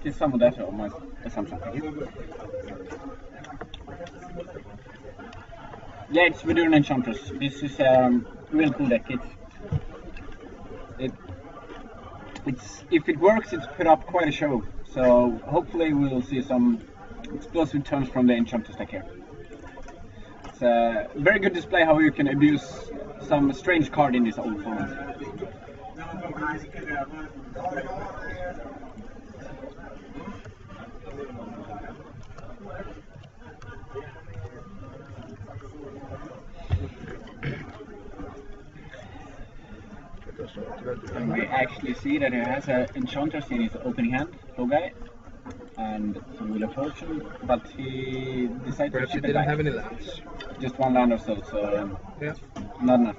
practice some of that on my assumption. Yeah, it's Vedurn Enchantress. This is a real cool deck. It's if it works, it's put up quite a show. So hopefully we'll see some explosive turns from the Enchantress deck here. It's a very good display how you can abuse some strange card in this old format. And we actually see that he has an Enchantress in his opening hand, guy, and some Wheel of Fortune, but he decided Perhaps to he keep it didn't back. have any lands. Just one land or so, Yeah. not enough.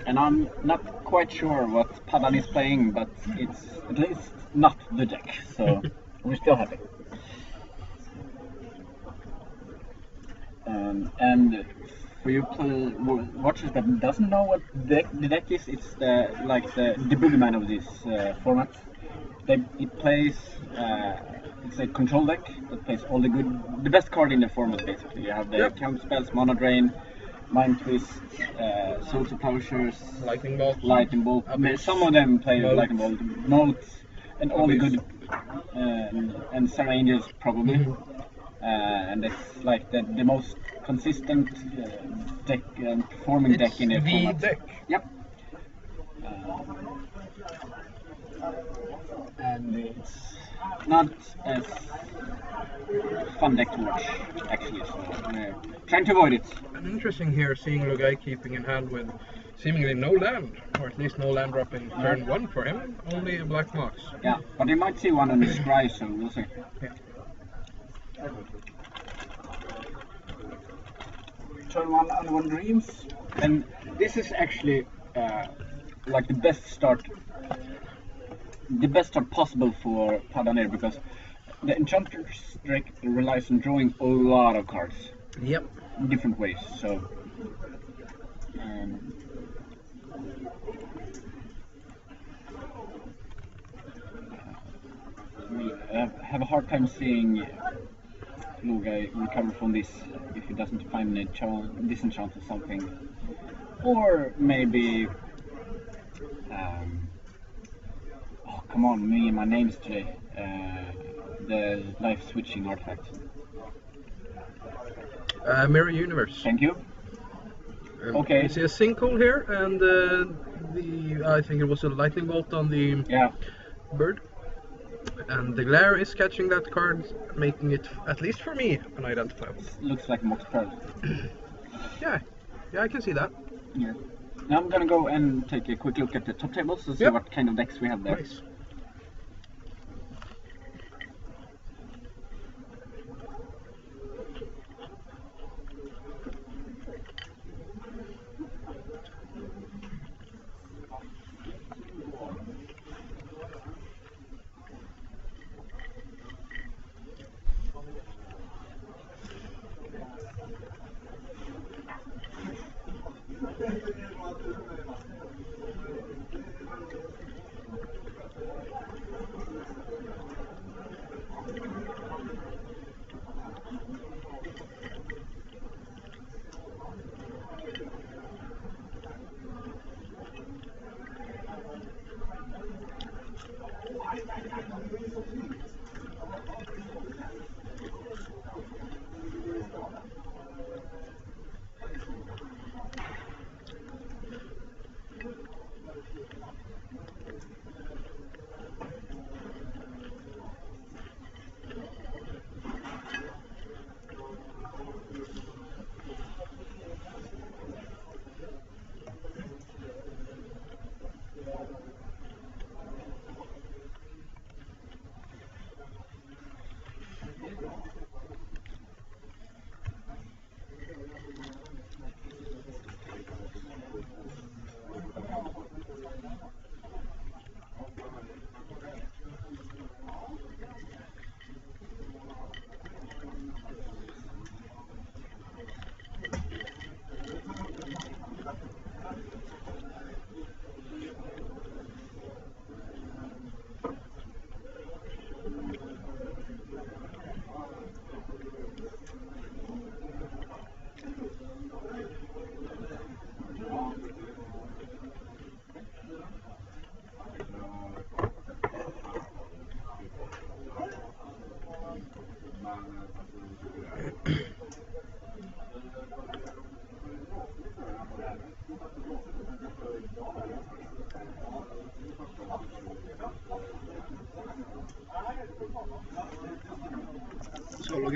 And I'm not quite sure what Padan is playing, but it's at least not the deck, so we're still happy. And for you watchers that doesn't know what the deck is, it's the boogeyman of this format. It plays. It's a control deck that plays all the best card in the format basically. You have the counter spells, Mana Drain, Mind Twist, Souls of Plowshares, Lightning Bolt. Some of them play Moat. Lightning Bolt, Moat, and all the good, and Sarah Angels probably. And it's like the most consistent deck and performing deck in the format. Deck. Yep. And it's not as fun deck to watch actually, so trying to avoid it. And interesting here seeing Lugai keeping in hand with seemingly no land, or at least no land drop in turn 1 for him, only a Black Mox. Yeah, but he might see one on the scry, so we'll see. Yeah. Turn 1 Unwon Dreams, and this is actually like the best start possible for Padanir, because the Enchantress deck relies on drawing a lot of cards. Yep. In different ways, so we have a hard time seeing Lugai recover from this if he doesn't find a disenchant or something, or maybe oh come on, me and my names today, the life switching artifact. Mirror Universe. Thank you. Okay. You see a sinkhole here, and I think it was a lightning bolt on the bird. And the glare is catching that card, making it, at least for me, unidentifiable. Looks like Mox Pearl. Yeah, I can see that. Yeah. Now I'm gonna go and take a quick look at the top tables to see what kind of decks we have there. Nice.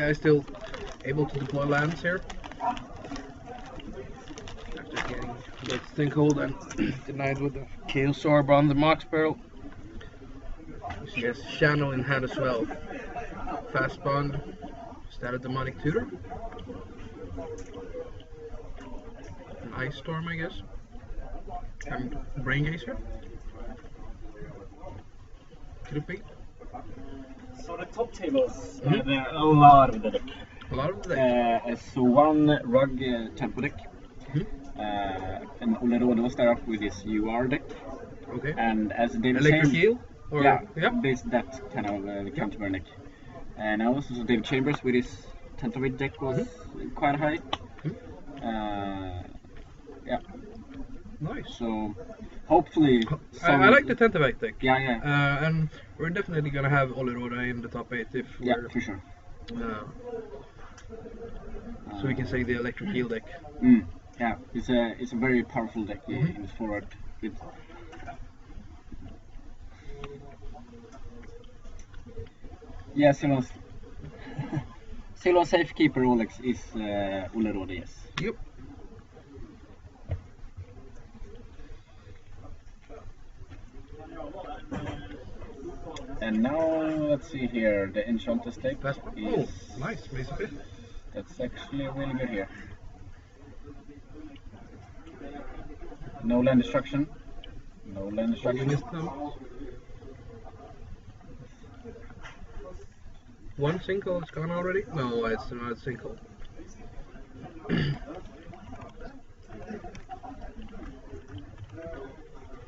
guys still able to deploy lands here. After getting Blitzed cold and denied with the Chaos Orb on the Mox Barrel. She has Channel in hand as well. Fast Bond, Static Demonic Tutor. An Ice Storm, I guess. And Brain Gazer. Could it be? So the top tables, there are a lot of the deck. A lot of the deck. So one Rug tempo deck. And Olerodo start off with his UR deck. Okay. And as David Electric Eel? Or, yeah, that kind of counterburn deck. And also David Chambers with his Tentavit deck was quite high. Yeah. Nice. So hopefully I like the Tentavite deck. Yeah. And we're definitely gonna have Oleroda in the top 8 if we're for sure. So we can say the Electric Eel deck. Yeah, it's a very powerful deck in this forward. Yeah, Ceylon Safekeeper Rolex is Oleroda, yes. Yep. And now let's see here, the Enchantress deck is nice, basically. That's actually really good here. No land destruction. No land destruction. One single is gone already? No, it's not a single.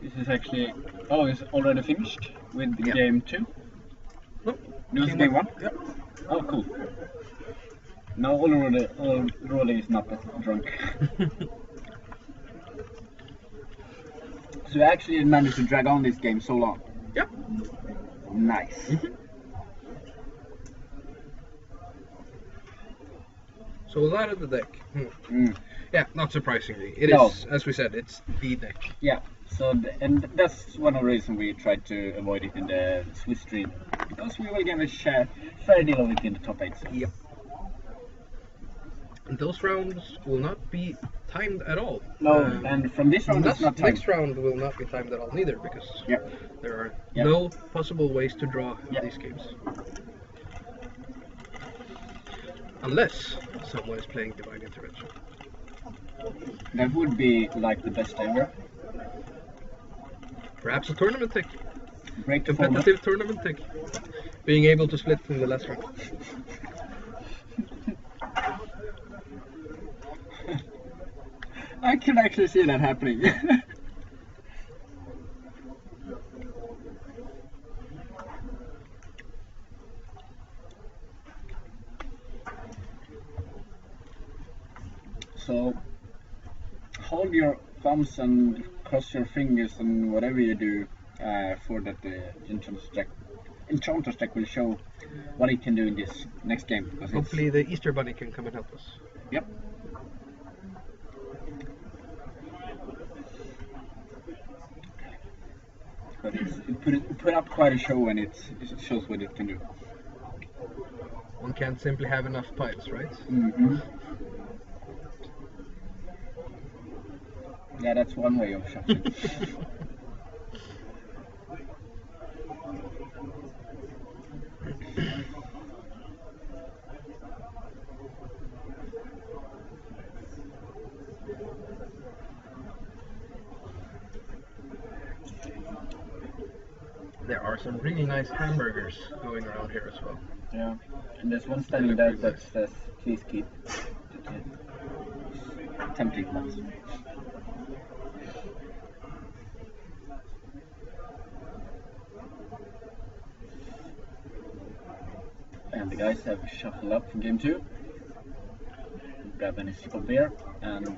This is actually... Oh, it's already finished with game 2? Nope. No, it's game 1? Yep. Oh, cool. No, Rolly is not that drunk. So you actually managed to drag on this game so long? Yep. Nice. So a lot of the deck. Yeah, not surprisingly. It is, as we said, it's the deck. Yeah. So and that's one of the reasons we tried to avoid it in the Swiss stream, because we will get a fair deal of it in the top 8. So. Yep. And those rounds will not be timed at all. No, and from this round it's not timed. Next round will not be timed at all neither, because there are no possible ways to draw these games. Unless someone is playing Divine Intervention. That would be like the best ever. Perhaps a tournament tick. Competitive tournament tick. Being able to split in the last round. I can actually see that happening. So hold your thumbs and cross your fingers and whatever you do for that the Enchantress deck will show what it can do in this next game. Hopefully the Easter Bunny can come and help us. Yep. But it put up quite a show, and it shows what it can do. One can't simply have enough piles, right? Yeah, that's one way of shuffling. There are some really nice hamburgers going around here as well. Yeah, and there's one standing there that says, "Please keep." Tempting ones. And the guys have shuffled up for game 2. Grab a sip of beer, and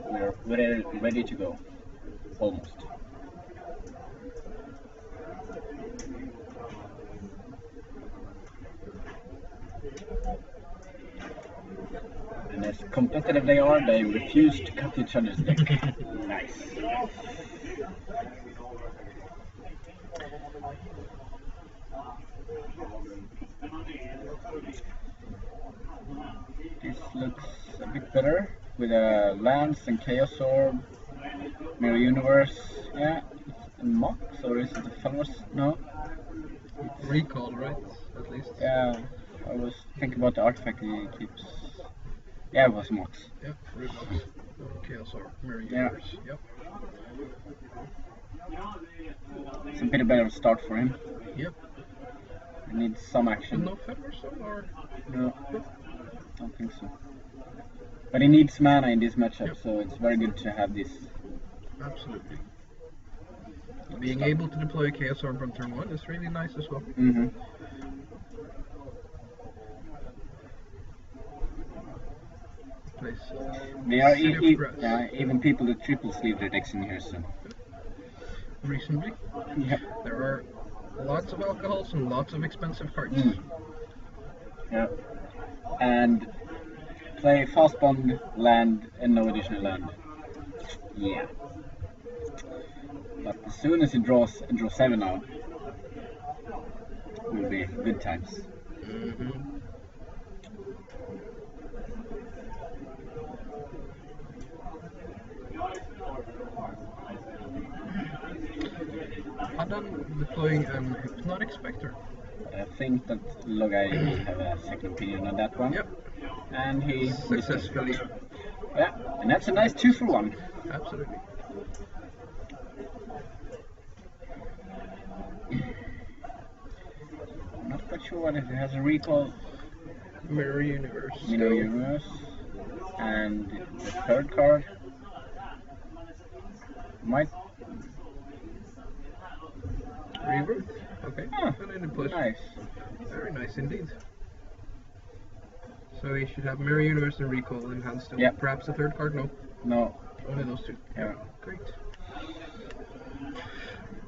we're ready to go. Almost. And as competitive they are, they refuse to cut each other's deck. Nice. bit better with a Lance and Chaos Orb, Mirror Universe. Yeah, it's a Mox or is it a Fellows? No. It's recall, right? At least. Yeah, I was thinking about the artifact he keeps. Yeah, it was Mox. Yep, recall. Chaos Orb, Mirror Universe. Yeah. Yep. It's a bit better start for him. Yep. He needs some action. No Feather Stone or? No, I don't think so. But he needs mana in this matchup, yep. So it's very good to have this. Absolutely. Being able to deploy Chaos Orb on turn 1 is really nice as well. Mm-hmm. They are even people that triple sleeve their decks in here, so. Recently, yep. There are lots of alcohols and lots of expensive cards. Yeah. And play fast bond, land, and no additional land. Yeah. But as soon as he draws 7 now, will be good times. Mm-hmm. Padan deploying Hypnotic Spectre. I think that Logai will have a second opinion on that one. Yep. And he successfully. Yeah, and that's a nice 2-for-1. Absolutely. I'm not quite sure what it has a recall. Mirror Universe. Mirror Universe. And the third card might. Rebirth? Okay. Ah, nice. Very nice indeed. So he should have Mirror Universe and Recall in hand still. Yep. Perhaps a third card? No. No. Only those two. Yeah. Great.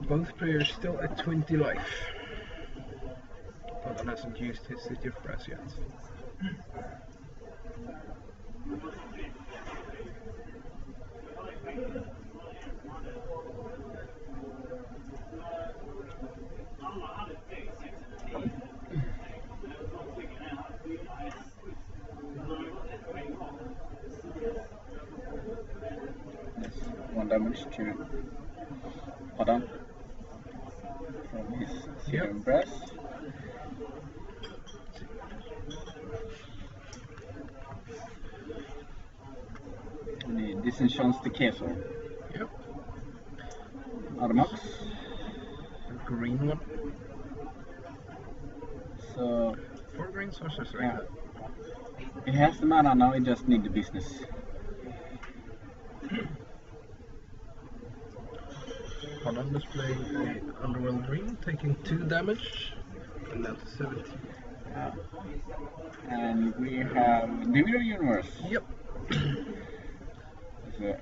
Both players still at 20 life. Padan hasn't used his City of Brass yet. That's 1 damage to Padan from his City of Brass. And he disenchants the Chaos Orb. Yep. Armax. A green one. So 4 green sources right yeah. now. He has the mana now, he just needs the business. Padan displaying an Underworld Dream, taking 2 damage, and down to 17. And we have the Mirror Universe. Yep. So,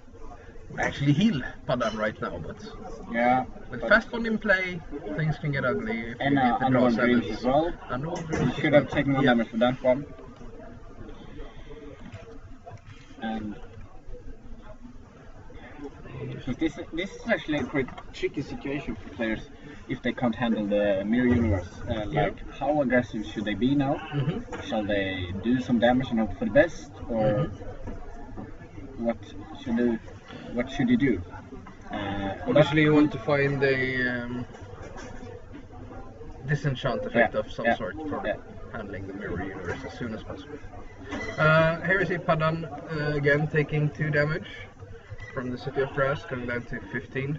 actually heal Padan right now, but yeah, with fast bond in play, things can get ugly. If and you get the draw Underworld Dreams as well. Underworld You Dreams should have taken 1 damage for that one. And this is actually a quite tricky situation for players if they can't handle the Mirror Universe. Like, how aggressive should they be now? Shall they do some damage and hope for the best, or what should you do? Obviously, you want to find a disenchant effect of some sort for handling the Mirror Universe as soon as possible. Here we see Padan again taking 2 damage from the City of Brass, going down to 15.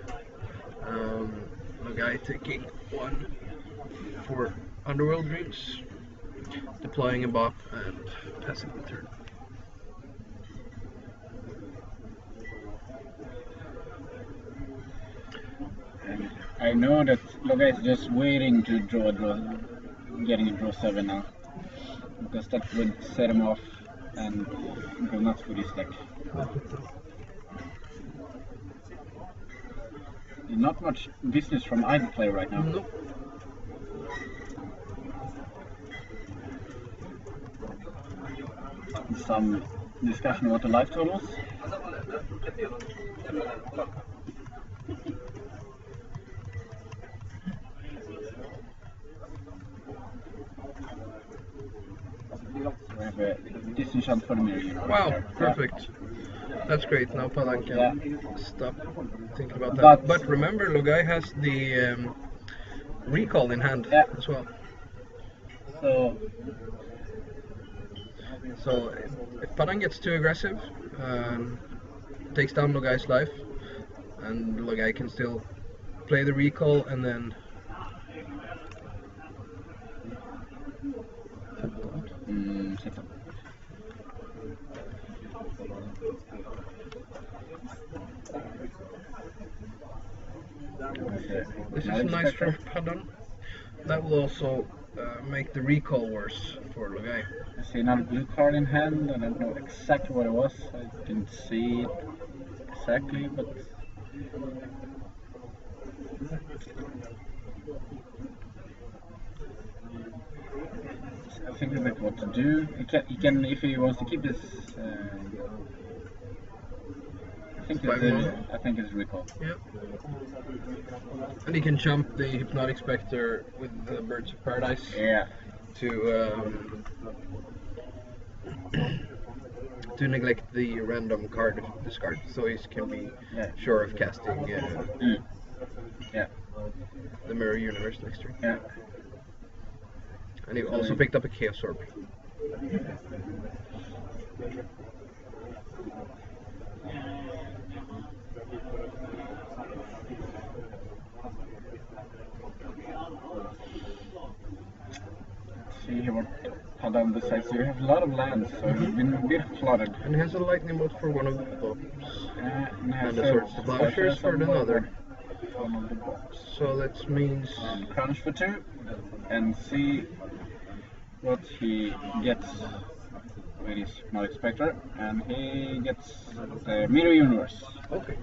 Logai taking 1 for Underworld Dreams, deploying a bot and passing the turn. And I know that Logai is just waiting to getting a draw 7 now, because that would set him off and go nuts for this deck. Not much business from either player right now. Nope. Some discussion about the life totals. We have disenchant for the mirror universe. Wow, perfect. That's great. Now Padan can stop thinking about that. But remember, Logai has the recall in hand as well. So if Padan gets too aggressive, takes down Logai's life, and Logai can still play the recall and then. This is nice for Padan. That will also make the recall worse for Logai. I see another blue card in hand. I don't know exactly what it was. I didn't see it exactly, but I think about what to do. He can if he wants to keep this. I think it's recall. Yeah. And he can jump the Hypnotic Spectre with the Birds of Paradise. Yeah. To neglect the random card discard, so he can be sure of casting the Mirror Universe next turn. Yeah. And he also picked up a Chaos Orb. See what Padan decides. You have a lot of lands, so you've been a bit cluttered. And he has a lightning bolt for one of the boats. And a Swords to Plowshares for another. So that means crunch for 2 and see what he gets with his Hypnotic Spectre, and he gets the Mirror Universe. Okay.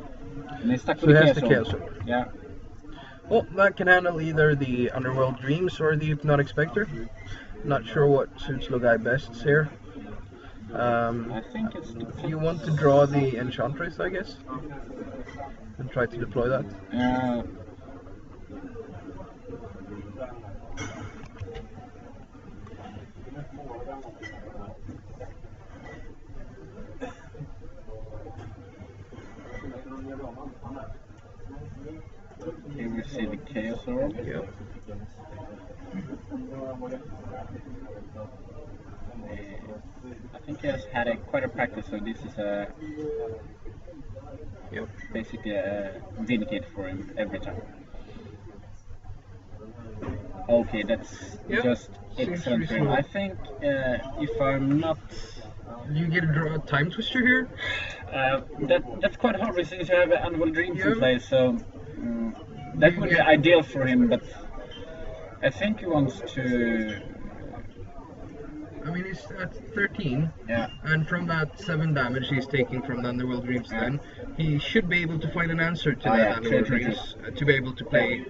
And he's stuck so with he the has the Chaos Orb. Yeah. Well, that can handle either the Underworld Dreams or the Hypnotic Spectre. Not sure what suits Logai best here. I think it's. You want to draw the Enchantress, I guess, and try to deploy that. Here we see the Chaos Orb. Yeah. I think he has had quite a practice, so this is basically a Vindicate for him every time. Okay, that's just excellent. I think if I'm not... You get to draw a Time Twister here? That's quite hard since you have Underworld Dreams in play, so that would be ideal for him, but I think he wants to... I mean, he's at 13, yeah, and from that 7 damage he's taking from the Underworld Dreams, then he should be able to find an answer to that Underworld Dreams to be able to play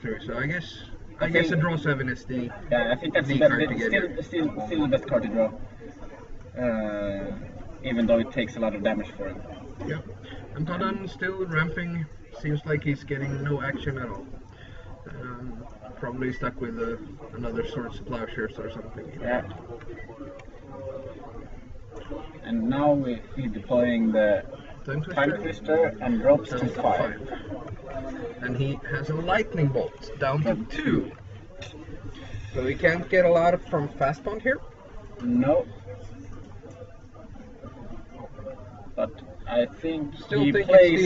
through. So I guess a draw 7 is the I think that's still the best card to draw, even though it takes a lot of damage for him. Yeah, and Padan still ramping. Seems like he's getting no action at all. Probably stuck with another Swords to Plowshares or something. Yeah. And now he's deploying the Time Twister and drops to 5. And he has a Lightning Bolt down to 2. So he can't get a lot from Fast Bond here? No. But I think it's the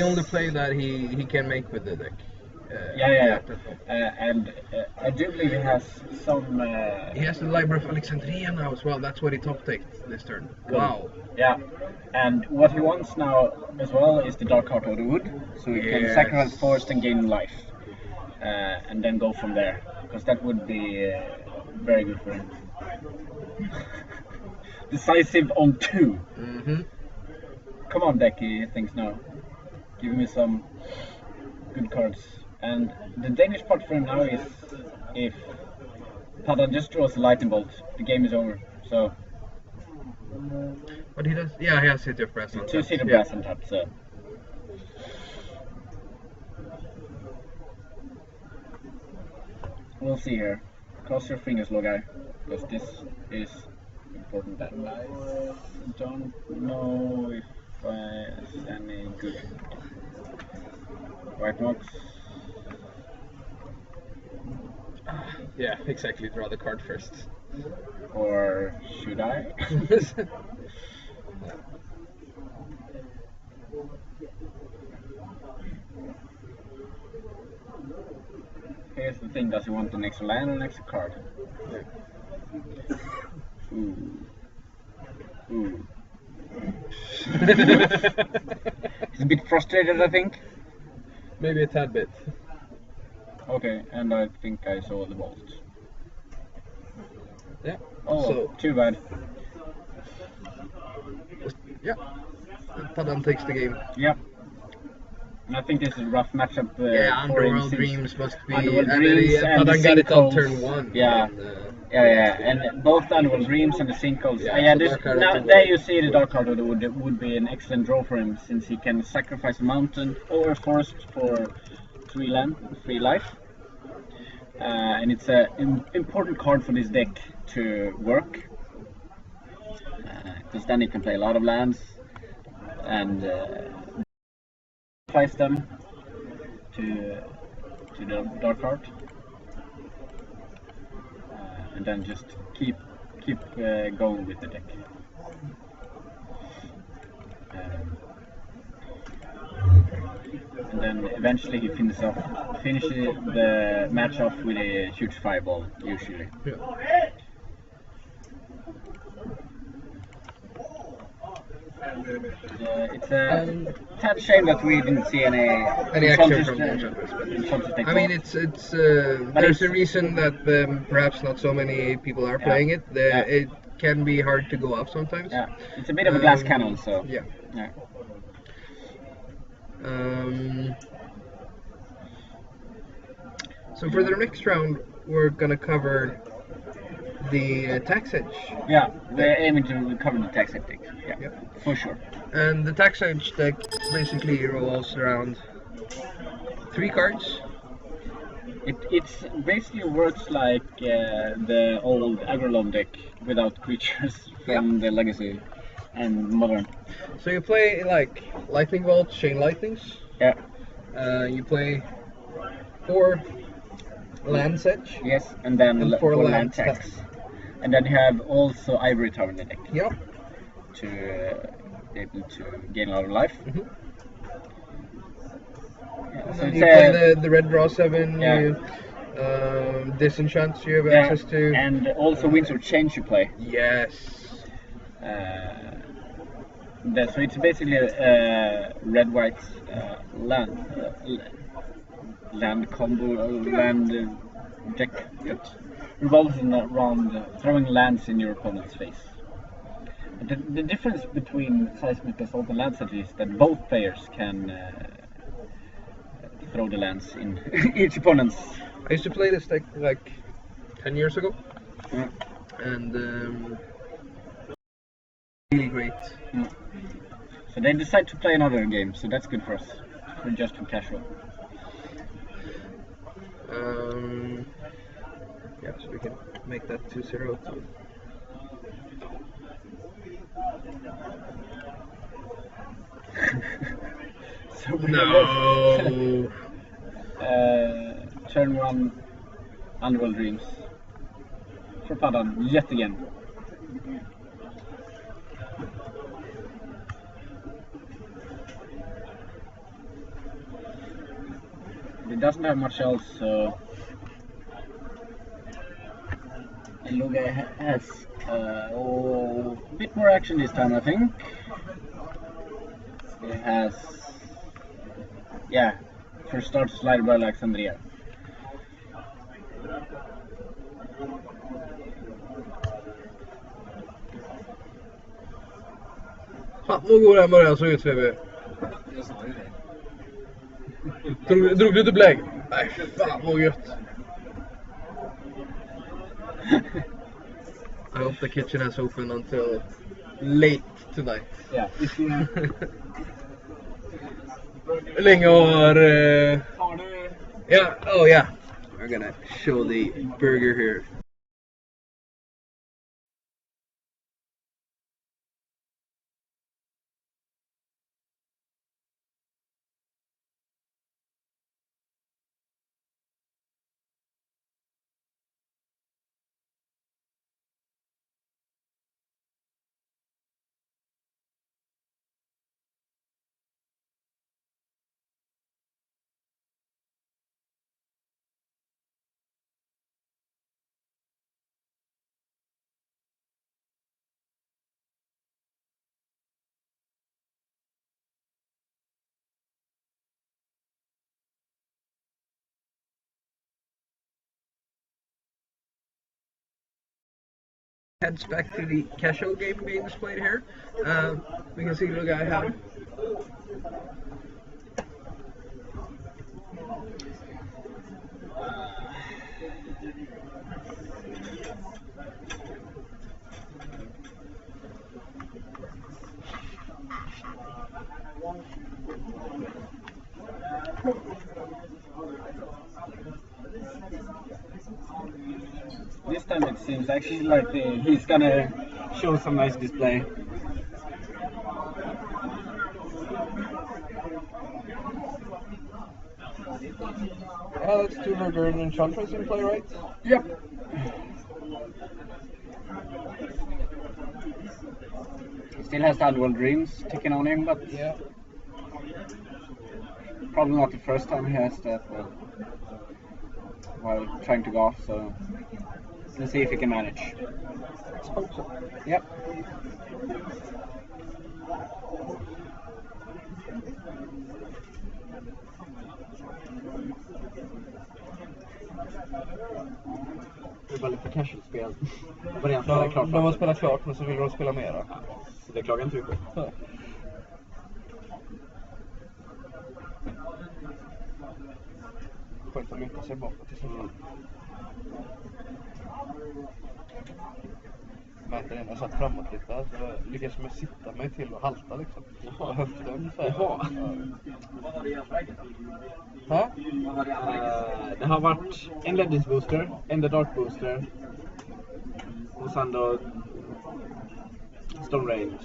only play that he can make with the deck. And I do believe he has some... he has the Library of Alexandria now as well. That's what he top decked this turn. Cool. Wow. Yeah, and what he wants now as well is the Dark Heart of the Wood, so he can sacrifice forest and gain life, and then go from there, because that would be very good for him. Decisive on 2. Mm-hmm. Come on, deck, he thinks now. Give me some good cards. And the Danish part for him now is if Padan just draws a Lightning Bolt, the game is over. So. But he does. Yeah, he has City of Brass on top. 2 City of Brass on top, so. We'll see here. Cross your fingers, Logai, because this is important advice. Don't know if it's any good. White marks. Yeah, exactly. Draw the card first. Or should I? Here's the thing, does he want an extra land or an extra card? Yeah. Ooh. Ooh. He's a bit frustrated, I think. Maybe a tad bit. Okay, and I think I saw the bolt. Yeah. Oh, so, too bad. Yeah. Padan takes the game. Yep. And I think this is a rough matchup. Yeah, for him Underworld since Dreams must be. Underworld Dreams and Padan the got it on Sinkholes. turn 1. Yeah. And, Yeah, and both the Underworld Dreams and the Sinkholes. Yeah, so this, Dark Card now to there work. you see the Dark Card would be an excellent draw for him, since he can sacrifice a mountain or a forest for 3 life. And it's an important card for this deck to work, because then you can play a lot of lands and sacrifice them to the Dark Card, and then just keep going with the deck. And then eventually he finishes the match off with a huge fireball, usually. Yeah. It's a tad shame that we didn't see any action from the Enchantress, but I mean, it's there's a reason that perhaps not so many people are playing it. It can be hard to go up sometimes. Yeah, it's a bit of a glass cannon, so yeah. So for the next round, we're gonna cover the tax edge. Yeah, we're aiming to cover the tax edge deck. Yeah, for sure. And the tax edge deck basically revolves around 3 cards. It's basically works like the old Agrolom deck without creatures from the Legacy and Modern. So you play like Lightning Bolt, Chain Lightnings. Yeah. You play 4 land edge. Yes, and then 4 land tax. And then you have also Ivory Tower in the deck. Yep. To be able to gain a lot of life. Mm-hmm. Yeah, so you play the red draw 7. Yeah. You, disenchants you have access to. And also Winds of Change you play. Yes. So it's basically a red-white land combo, land deck that revolves around throwing lands in your opponent's face. The difference between Seismic Assault and Land is that both players can throw the lands in each opponent's. I used to play this deck like 10 years ago, and really great. So they decide to play another game, so that's good for us. We're just for casual. Yeah, so we can make that 2-0 too. So no. Turn 1 Underworld Dreams for Padan yet again. It doesn't have much else, so Luga has a bit more action this time, I think. It has, first start Slider by Alexandria. Fan vad god den början såg ut, Febe. Jag sa ju det. Drog du dubblägg? Nej, fan vad gött. I hope the kitchen has open until late tonight. Yeah, if you... Hur länge har... Har du... Yeah, oh yeah. We're gonna show the burger here. Heads back to the casual game being displayed here. We can see the guy have This time it seems actually like he's gonna show some nice display. yeah, that's two Vergern Enchantress in play, right? Yep. He still has the Underworld Dreams ticking on him, but yeah, probably not the first time he has that while trying to go off, so let's see if he can manage. let's hope so. Yep. Det är bara lite casual-spel. Det var redan spelat klart. De har spelat klart, men så vill de spela mera. Så det klagar inte du på. Nej. Skönt att luta sig bakåt i så fall. Märkte det när jag satt framåt lite, så jag lyckades med sitta mig till och halta liksom. Och höften ungefär. Jaha. Vad var det i vägen då? Hä? Det har varit en Legends booster, en The Dark booster och sen då Stone Rain.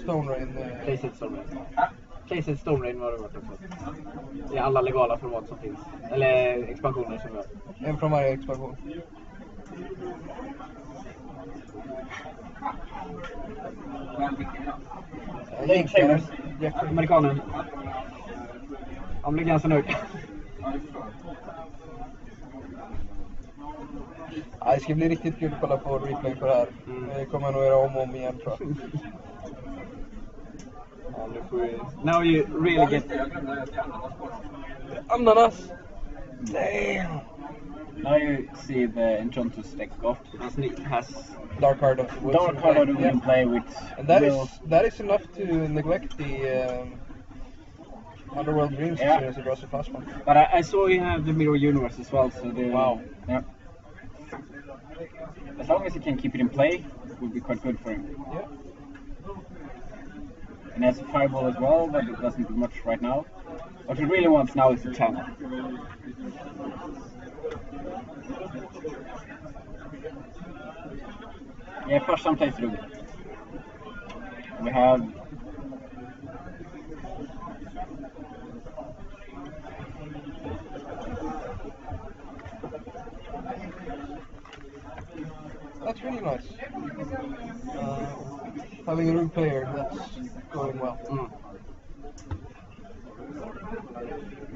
Playset Stone Rain. Playset Stone Rain var det varit också. I alla legala format som finns. Eller expansioner som gör. En från varje expansion. Link Chambers, amerikanen. Han blir ganska nöjd. Det ska bli riktigt kul att kolla på replay på det här. Det kommer jag nog göra om och om igen, tror jag. Ja, nu får vi... Now you really get... Ananas! Damn! Now you see the Enchantress deck off. It has Dark Card of the Woods. Dark Card of the Woods in play with... And that is enough to neglect the Underworld Dreams as soon as it draws a fast one. But I saw you have the Mirror Universe as well, so the... Wow. Yeah. As long as he can keep it in play, it would be quite good for him. Yeah. And he has a Fireball as well, but it doesn't do much right now. What he really wants now is the channel. Yeah, push someplace through. We have... That's really nice. Having a room player, that's going well.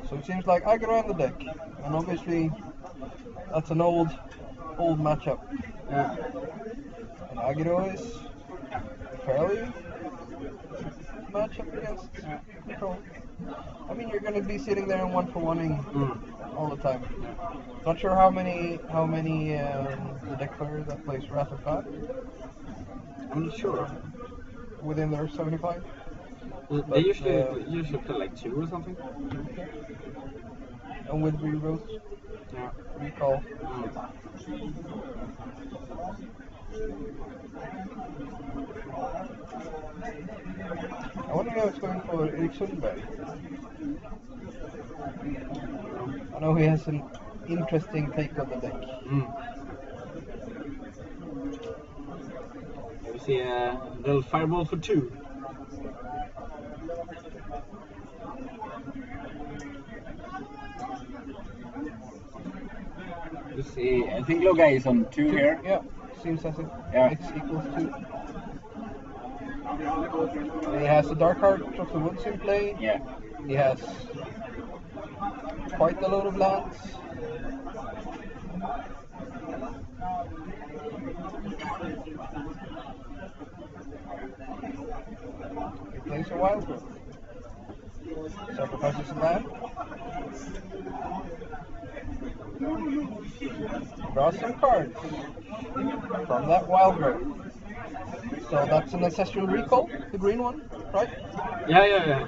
So it seems like I can run the deck, and obviously that's an old matchup. And Agro is fairly matchup against Control. I mean, you're going to be sitting there and one-for-oneing all the time. Not sure how many the deck players that plays Wrath of God. I'm not sure. Within their 75. They usually play like 2 or something. And with rerolls. Yeah. Recall. I wonder how it's going for Erik Sundberg. I know he has an interesting take on the deck. We see a little Fireball for 2. You see, I think Loga is on 2 here. Yeah, seems as it. Yeah. It's equals 2. He has the Dark Heart of the Woods in play. Yeah. He has quite a load of lands. He plays a wild card. Sacrifices a land. Draws some cards from that wild card. So that's an ancestral recall, the green one, right? Yeah.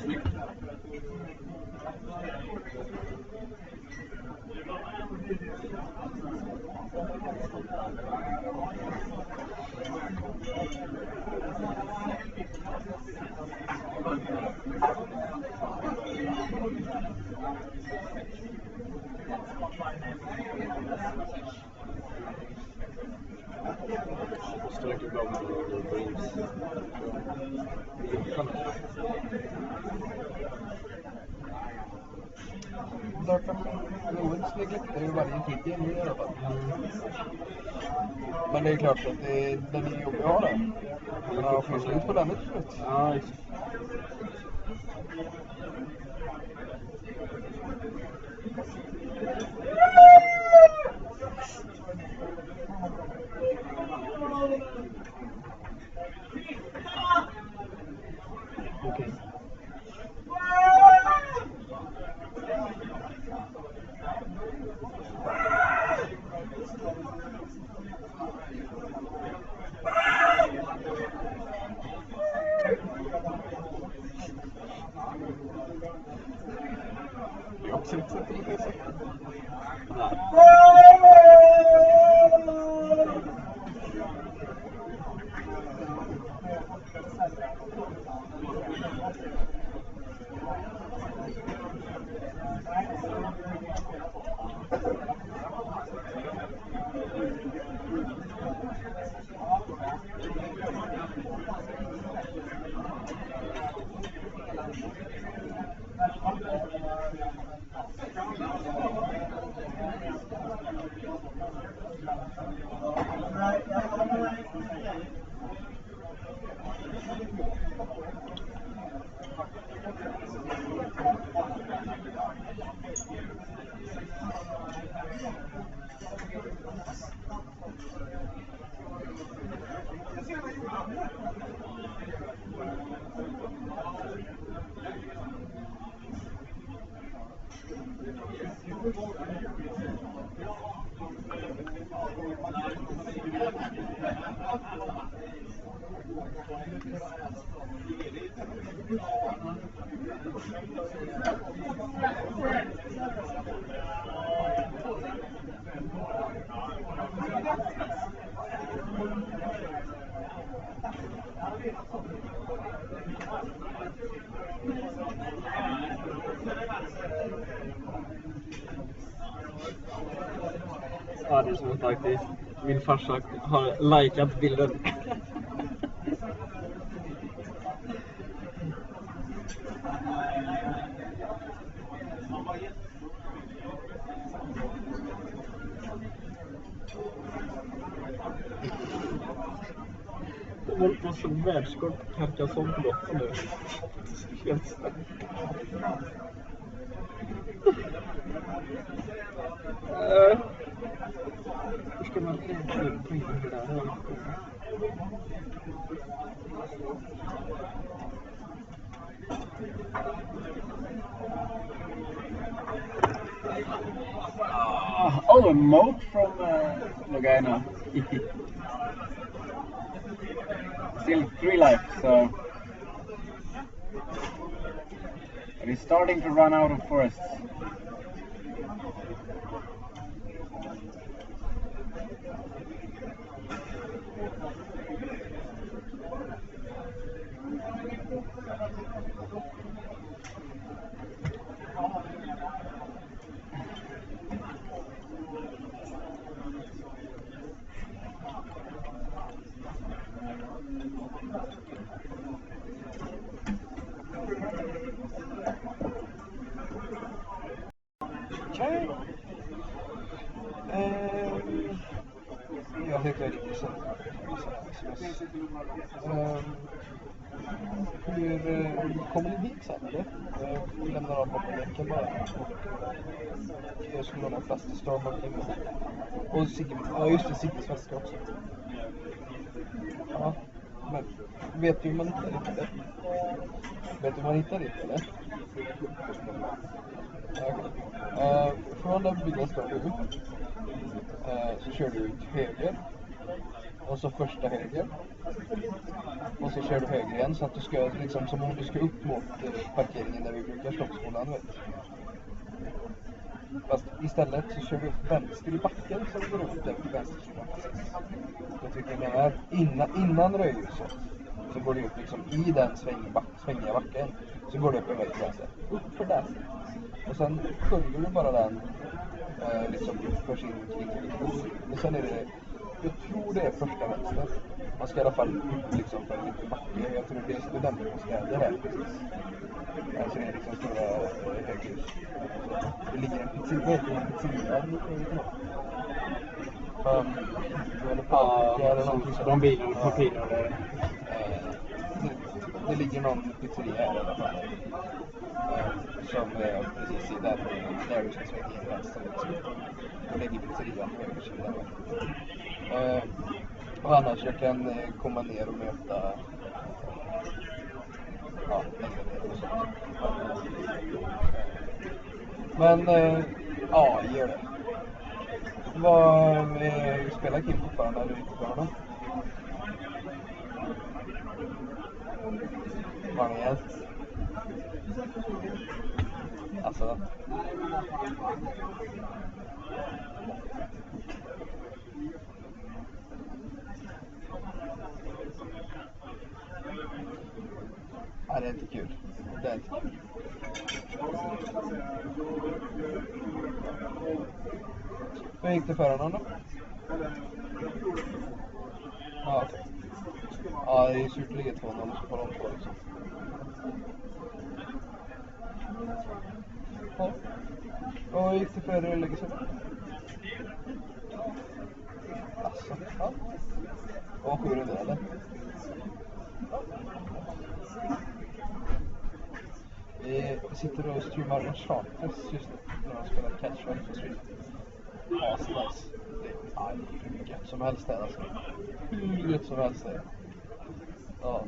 Strike igång och Dreams. Dark neglektar ju varje titel i alla fall. Men det är klart att den är jobbig att ha den. Man har fått slut på den till slut. Ja, just. Okej. Det är också ett sätt att bete sig. Ja, det är som faktiskt min farsa har likat bilden. De håller på som världskort Carcassonne på botten nu. Helt snabbt. Hur ska man räkna ut poängen för det här? Oh, a moat from Logano. Still 3 life, so but he's starting to run out of forests. Okej. Jag heter Erik Nilsson. Hur kommer ni hit sen eller? Vi lämnar av bakom länken bara. Och jag skulle ha plast i storm omkring oss. Och Sigge, ja just det, Sigges väska också. Ja, men vet du hur man hittar dit eller? Vet du hur man hittar dit eller? Okay. Från den bilen står du. Så kör du ut höger. och så första höger. Och så kör du höger igen så att du ska liksom som om du ska upp mot parkeringen där vi brukar stoppskolan, vet. Fast istället så kör du upp vänster i backen så du går upp där på vänstersidan. Jag tycker jag menar innan rödljuset så går du upp liksom i den svängiga backen. Så går du upp en väg till vänster. Upp för den. Och sen följer du bara den liksom upp för sin kring. Och sen är det, jag tror det är första vänster. Man ska i alla fall upp liksom för en liten backe. Jag tror det är studentbostäder här precis. Alltså det är liksom stora höghus. Det ligger en pizzeria. De bilarna på pilar. Det ligger någon pizzeria här i alla fall. Som är precis där du ska svänga in vänster. Och det ligger pizzerian på högersidan. Och annars jag kan komma ner och möta längre ner och sånt. Men ja, gör det. Vad spelar Kim fortfarande eller inte för honom? Vad har ni hjälpt? Alltså. Ja, det är inte kul. Det är inte kul. Hur gick det för honom då? Ja, okej. Ja, det är surt att ligga 2-0 så får de två liksom. Ja. Och hur gick det för dig att lägga sig? Alltså, ja. Och 700 eller? Vi sitter och streamar en charters just nu när de spelar casual på stream. Asnice. Det är hur gött som helst där alltså. Hur gött som helst där. Ja.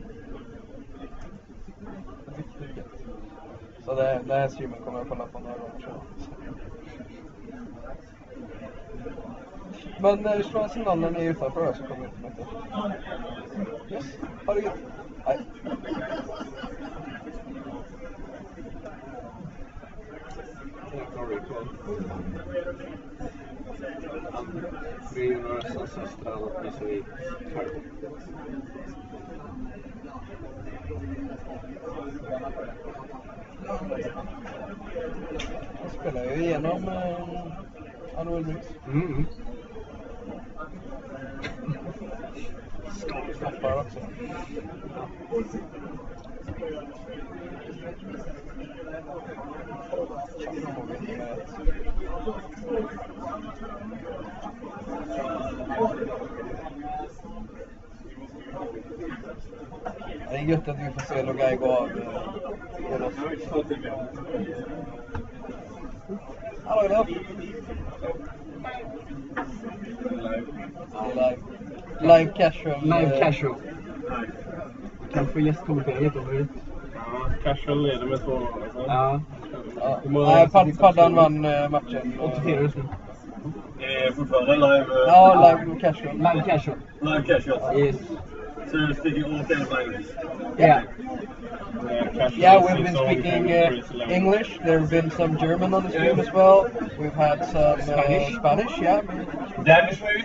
Riktigt gött. Så det här streamen kommer jag kolla på några gånger. Men slå signalen är utanför så kommer jag inte möta. Yes, ha det gött. Hej. Vi är några systrar och så vi Jag spelar ju igenom Annual Bricks. Skapar också. Det är gött att vi får se Logai gå av. Hallå, hallå. Live casual. Live casual. Kanske gästkommentera lite om det. Ja, casual är det med 2. Ja. Paddan vann matchen. 84 just nu. Det är fortfarande live. Ja, live casual. Live casual. Live casual. Yes. So you're speaking all 10 languages? Yeah. Yeah, we've been speaking English. There have been some German on the stream as well. We've had some Spanish, yeah. Danish maybe?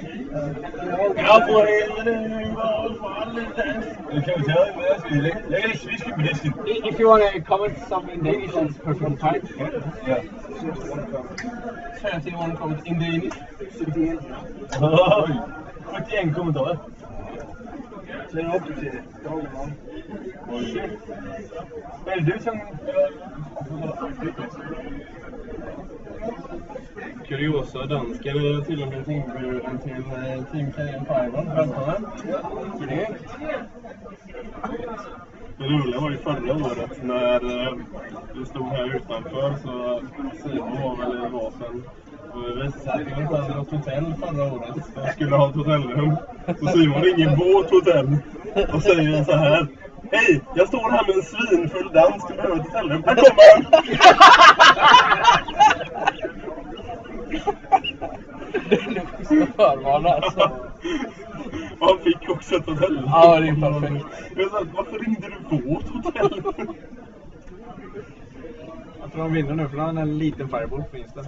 If you want to comment something in Danish, that's perfectly fine. Yeah. So you want to comment in Danish? 71 kommentarer. Så är det upp till det. Är det du som... Kuriosa, dansken är till och med inbjuden till Team K5. Välkommen! Det roliga var ju förra året när vi stod här utanför så Simon var väl i vasen. Och det visade sig att vi inte hade något hotell förra året. Jag skulle ha ett hotellrum. Så Simon ringer vårt hotell och säger så här: hej, jag står här med en svinfull dans, du behöver ett hotellrum. Här kommer han! Det är förvarna alltså. Han fick också ett hotell. Ja, det är perfekt. Jag sa, varför ringde du vårt hotell? Jag tror de vinner nu för han är en liten fireball finns det.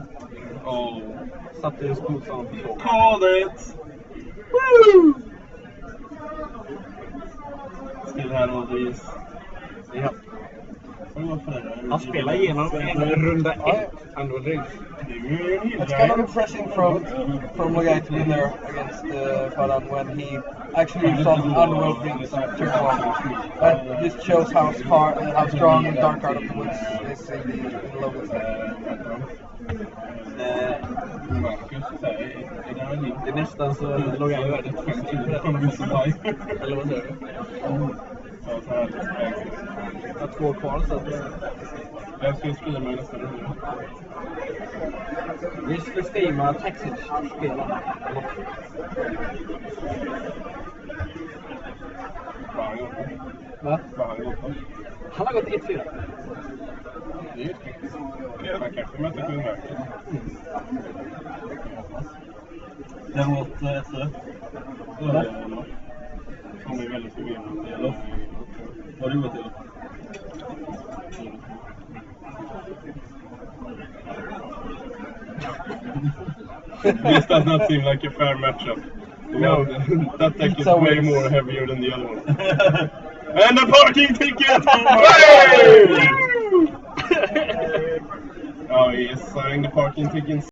Satte just motståndaren på 2. Call it! Woo! Still här och Louise. Ja. Han spelar igenom runda 1 Unreal Rings. It's kind of impressive from Logai to win there against Faran when he actually thought Underworld Rings took off. That just shows how strong Dark Art of the Woods is in the local set. Det är nästan så Logai är värdet 50 för det. Eller vad säger du? Jag har 2 kvar så att jag ska streama nästa runda. Vi ska streama Taxi-spela. Va? Han har gått 1-4. Det är ju skit. Man kanske möter kungverket. Den har gått 1-4. Som är väldigt förvirrande. Vad har du gått till? This does not seem like a fair matchup. No, that deck is way more heavier than the other one. And the parking ticket! Oh, he is selling the parking tickets.